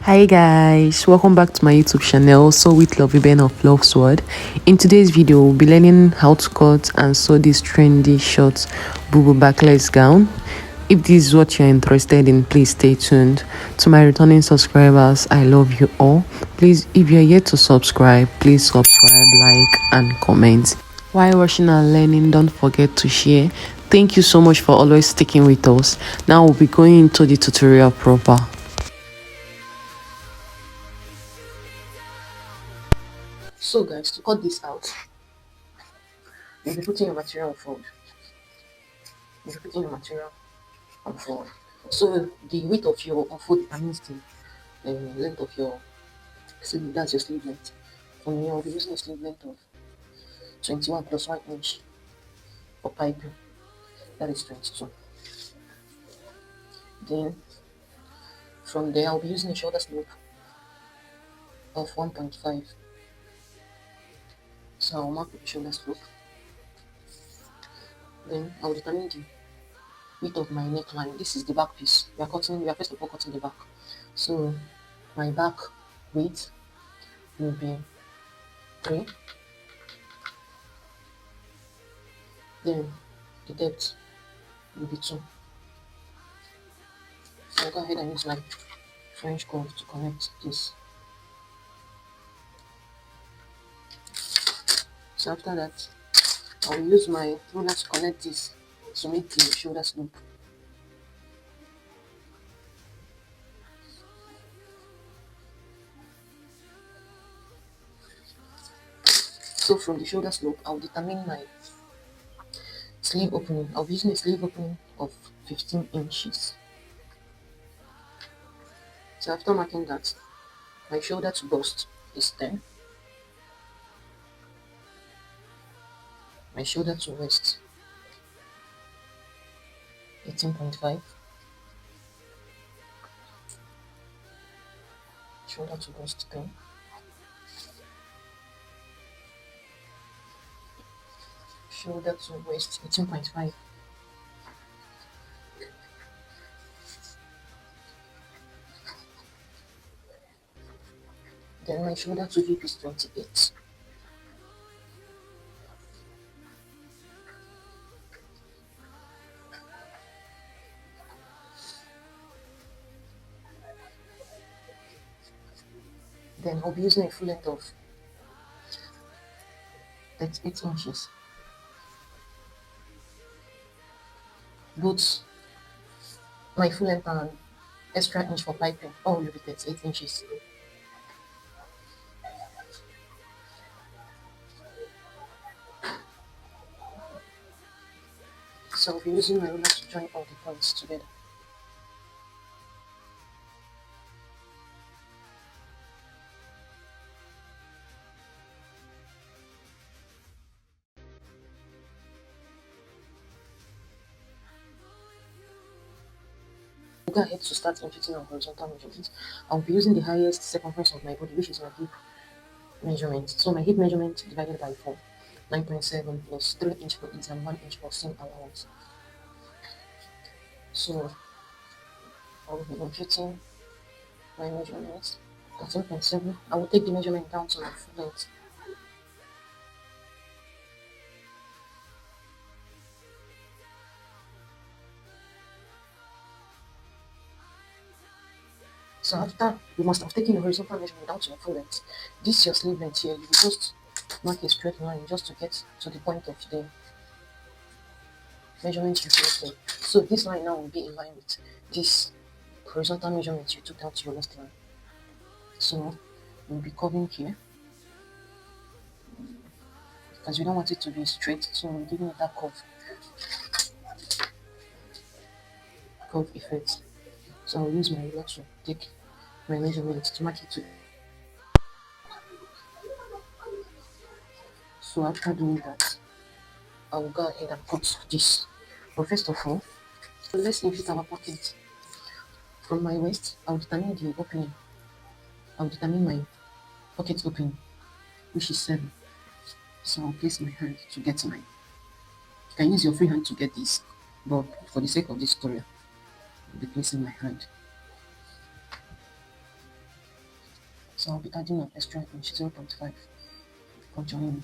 Hi guys, welcome back to my YouTube channel, Sew with Lovey Ben of Love's Word. In today's video, we'll be learning how to cut and sew this trendy short Bubu backless gown. If this is what you're interested in, please stay tuned. To my returning subscribers, I love you all. Please, if you're yet to subscribe, please subscribe, like and comment. While watching and learning, don't forget to share. Thank you so much for always sticking with us. Now we'll be going into the tutorial proper. So guys, to cut this out, you'll be putting your material on fold. You'll be putting your material on fold. So the width of your unfold determines the length of your sleeve. That's your sleeve length. For me, I'll be using a sleeve length of 21 plus 1 inch for piping. That is 22. Then from there, I'll be using a shoulder slope of 1.5. So I'll mark the shoulder slope. Then I'll determine the width of my neckline. This is the back piece. We are first of all cutting the back. So my back width will be 3. Then the depth will be 2. So I'll go ahead and use my French curve to connect this. So after that, I'll use my ruler to connect this to make the shoulder slope. So from the shoulder slope, I'll determine my sleeve opening. I'll be using a sleeve opening of 15 inches. So after marking that, my shoulder to bust is 10. My shoulder to waist, 18.5. Shoulder to bust 10. Shoulder to waist, 18.5. Then my shoulder to hip is 28. Then I'll be using a full length of 38 inches. Both my full length and extra inch for piping, all will be 38 inches. So I'll be using my ruler to join all the points together. Go ahead to start imputing on horizontal measurements. I'll be using the highest circumference of my body, which is my hip measurement. So my hip measurement divided by 4, 9.7 plus 3 inch for ease and 1 inch for seam allowance. So I'll be imputing my measurements 13.7. I will take the measurement down to my full length. So after you must have taken the horizontal measurement down to your full length, this is your sleeve length here. You will just mark a straight line just to get to the point of the measurement you took. So this line now will be in line with this horizontal measurement you took down to your waistline. So we'll be curving here because we don't want it to be straight, so we're giving it that curve effect. So I'll use my ruler to take my measurement to mark it to. So after doing that, I will go ahead and cut this. But first of all, let's inflate our pocket. From my waist, I'll determine the opening. I'll determine my pocket opening, which is 7. So I'll place my hand to get mine. You can use your free hand to get this, but for the sake of this tutorial, I'll be placing my hand. So I'll be adding an extra inch, 0.5, for joining.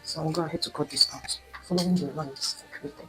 So I'll go ahead to cut this out, following the lines created.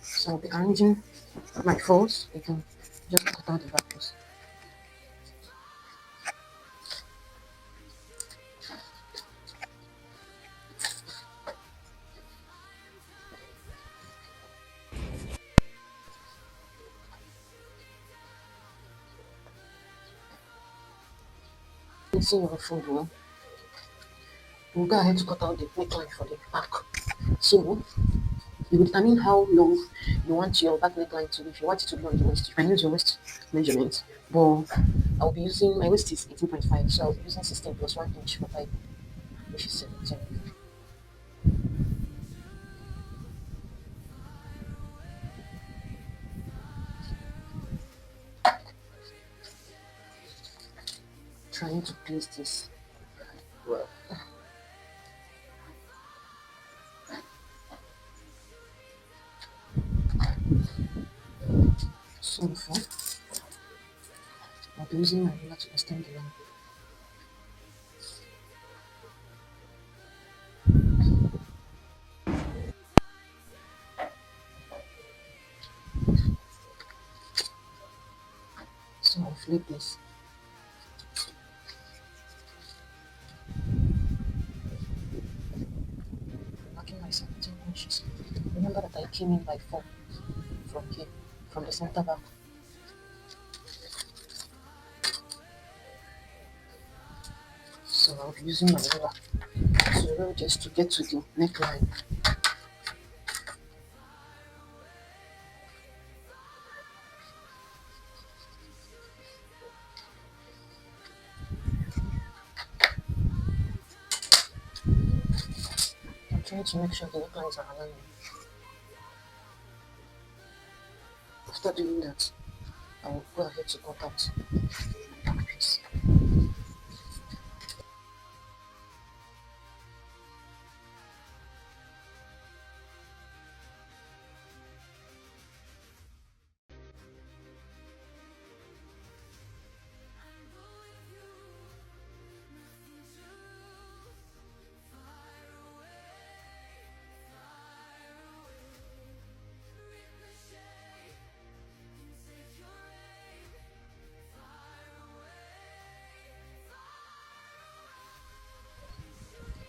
So I'll be arranging my folds. You can just cut out the vacuums. You see your fold well. We'll go ahead to cut out the neckline for the back. So you will determine how long you want your back neckline to be. If you want it to be on the waist, you can use your waist measurement. But I'll be using my waist is 18.5, so I'll be using 16 plus 1 inch for type, which is 17. Trying to place this well. So before, I'll be using my ruler to extend the line. So I'll flip this. Marking my 17 inches. Remember that I came in by 4 from here, from the center back. So I'll be using my ruler to roll just to get to the neckline. I'm trying to make sure the necklines are aligned. After doing that, I will go ahead to cut out the back piece.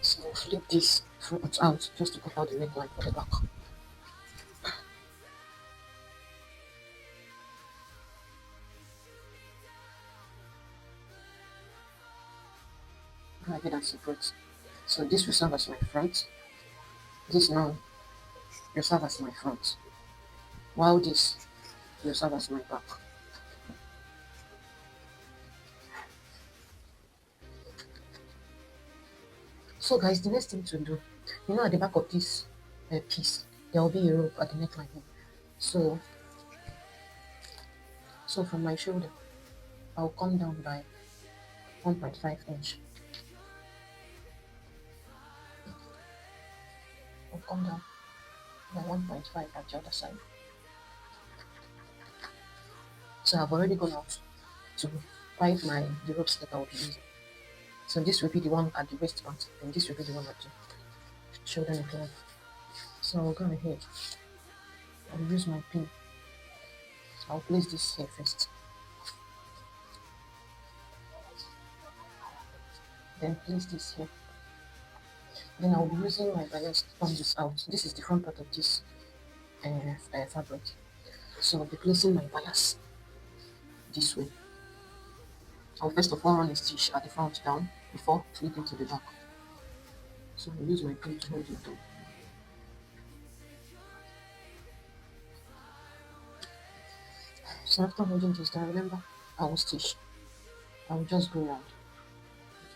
So I'll flip this front out just to cut out the neckline for the back. Go ahead and separate. So this will serve as my front. This now will serve as my front. While this will serve as my back. So guys, the next thing to do, at the back of this piece, there will be a rope at the neckline here. So from my shoulder, I'll come down by 1.5 inch. I'll come down by 1.5 at the other side. So I've already gone out to pipe the ropes that I will be using. So this will be the one at the waist part, and this will be the one at the shoulder neckline. So I'll go ahead. I'll use my pin. I'll place this here first. Then place this here. Then I'll be using my bias to turn this out. This is the front part of this fabric. So I'll be placing my bias this way. I'll first of all run a stitch at the front down before flipping to the back. So I'll use my pin to hold it down. So after holding this down, remember, I will stitch. I will just go around,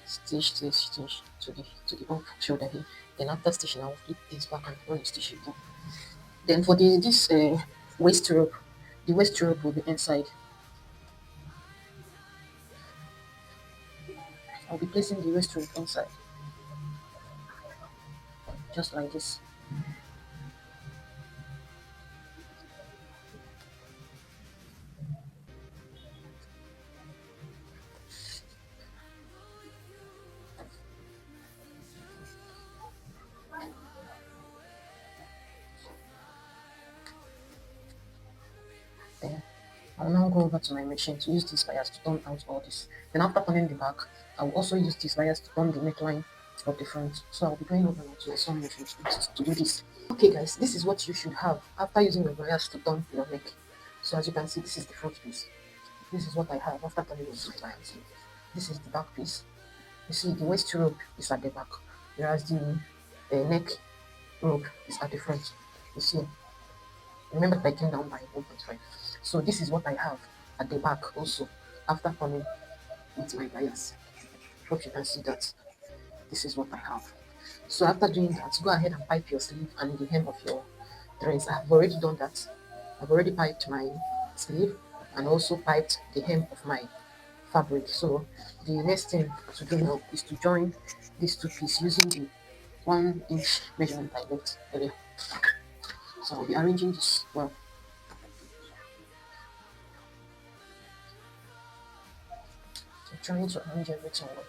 stitch, stitch, stitch to the up shoulder here. Then after stitching, I will flip this back and run a stitch it down. Then for this waist rope, the waist rope will be inside. I'll be placing the waist rope inside, just like this. Then I'll now go over to my machine to use this bias to turn out all this. Then after turning the back, I will also use this bias to turn the neckline of the front. So I'll be going over now to my sewing machine to do this. Okay guys, this is what you should have after using your bias to turn your neck. So as you can see, this is the front piece. This is what I have after turning my bias. This is the back piece. You see the waist rope is at the back, whereas the neck rope is at the front. You see, remember that I came down by 1.5. So this is what I have at the back also after turning with my bias. Hope you can see that this is what I have. So after doing that, go ahead and pipe your sleeve and the hem of your dress. I've already done that. I've already piped my sleeve and also piped the hem of my fabric. So the next thing to do now is to join these two pieces using the 1 inch measurement I left earlier. So I'll be arranging this well. So trying to arrange everything well.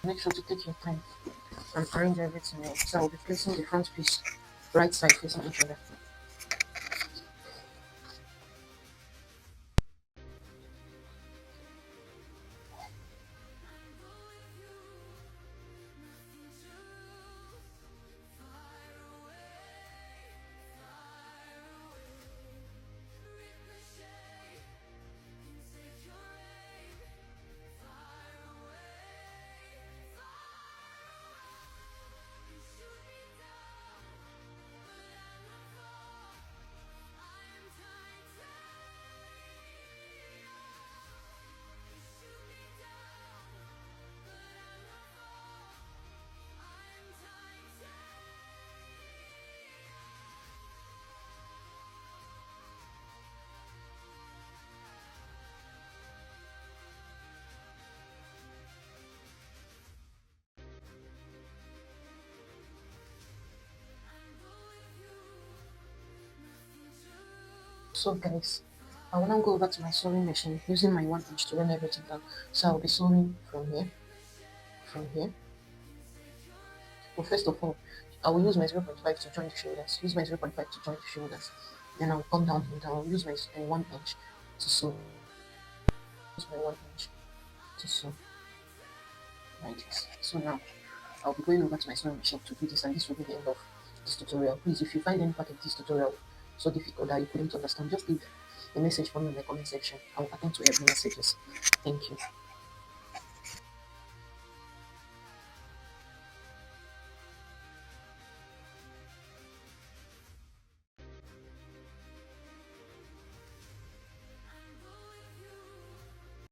Make sure to take your time and arrange everything well. So I'll be placing the front piece right side facing each other. So guys, I will now go over to my sewing machine using my 1 inch to run everything down. So I'll be sewing from here. But first of all, I will use my 0.5 to join the shoulders. Use my 0.5 to join the shoulders. Then I'll come down and I'll use my 1 inch to sew. Use my 1 inch to sew like this. So now I'll be going over to my sewing machine to do this, and this will be the end of this tutorial. Please, if you find any part of this tutorial so difficult that you couldn't understand, just leave a message for me in the comment section. I'll attend to every messages. Thank you.